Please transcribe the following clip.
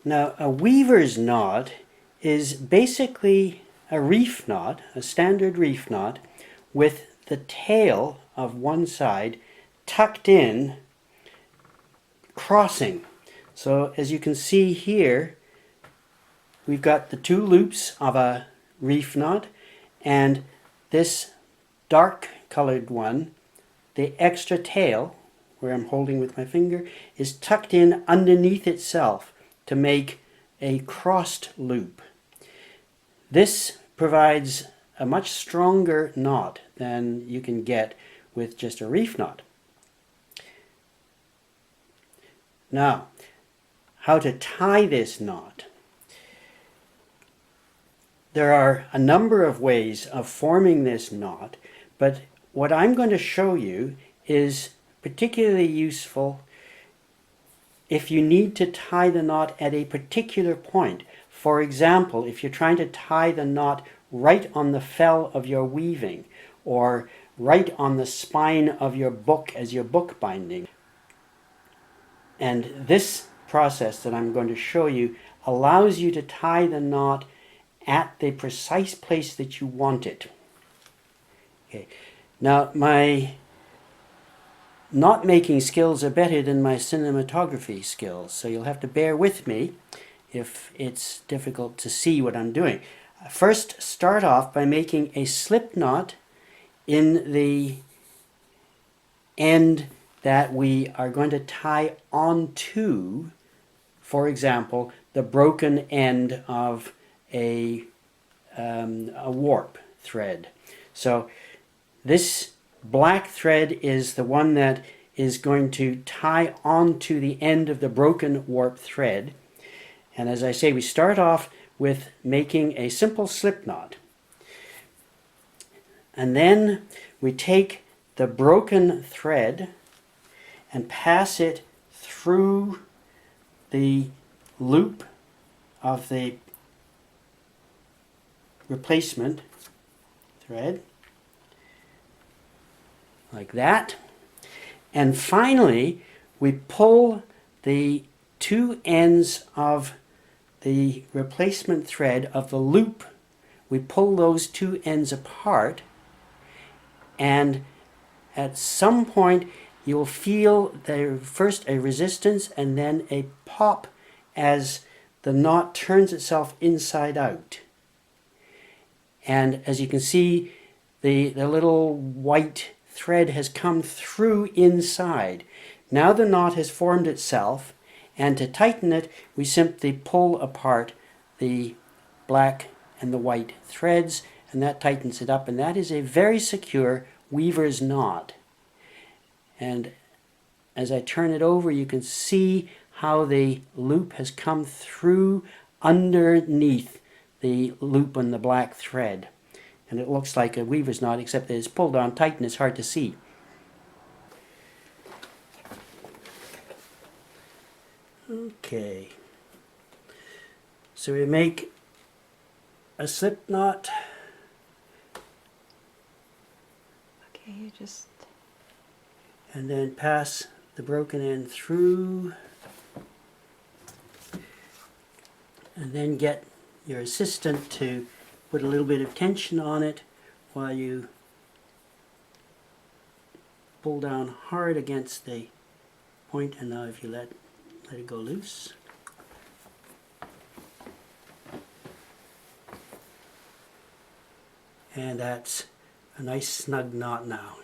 Now, a weaver's knot is basically a reef knot, a standard reef knot, with the tail of one side tucked in, crossing. So as you can see here, we've got the two loops of a reef knot, and this dark colored one, the extra tail, where I'm holding with my finger, is tucked in underneath itself to make a crossed loop. This provides a much stronger knot than you can get with just a reef knot. Now, how to tie this knot? There are a number of ways of forming this knot, but what I'm going to show you is particularly useful if you need to tie the knot at a particular point. For example, if you're trying to tie the knot right on the fell of your weaving, or right on the spine of your book as you're bookbinding. And this process that I'm going to show you allows you to tie the knot at the precise place that you want it. Okay. Now, my knot making skills are better than my cinematography skills, so you'll have to bear with me if it's difficult to see what I'm doing. First, start off by making a slip knot in the end that we are going to tie onto, for example, the broken end of a warp thread. So this black thread is the one that is going to tie onto the end of the broken warp thread. And as I say, we start off with making a simple slip knot. And then we take the broken thread and pass it through the loop of the replacement thread, like that. And finally, we pull the two ends of the replacement thread of the loop. We pull those two ends apart, and at some point you'll feel first a resistance and then a pop as the knot turns itself inside out. And as you can see, the little white thread has come through inside. Now the knot has formed itself, and to tighten it, we simply pull apart the black and the white threads, and that tightens it up, and that is a very secure weaver's knot. And as I turn it over, you can see how the loop has come through underneath the loop on the black thread. And it looks like a weaver's knot, except that it's pulled on tight and it's hard to see. Okay. So we make a slip knot. Okay, you just... And then pass the broken end through. And then get your assistant to put a little bit of tension on it while you pull down hard against the point. And now if you let it go loose. And that's a nice snug knot now.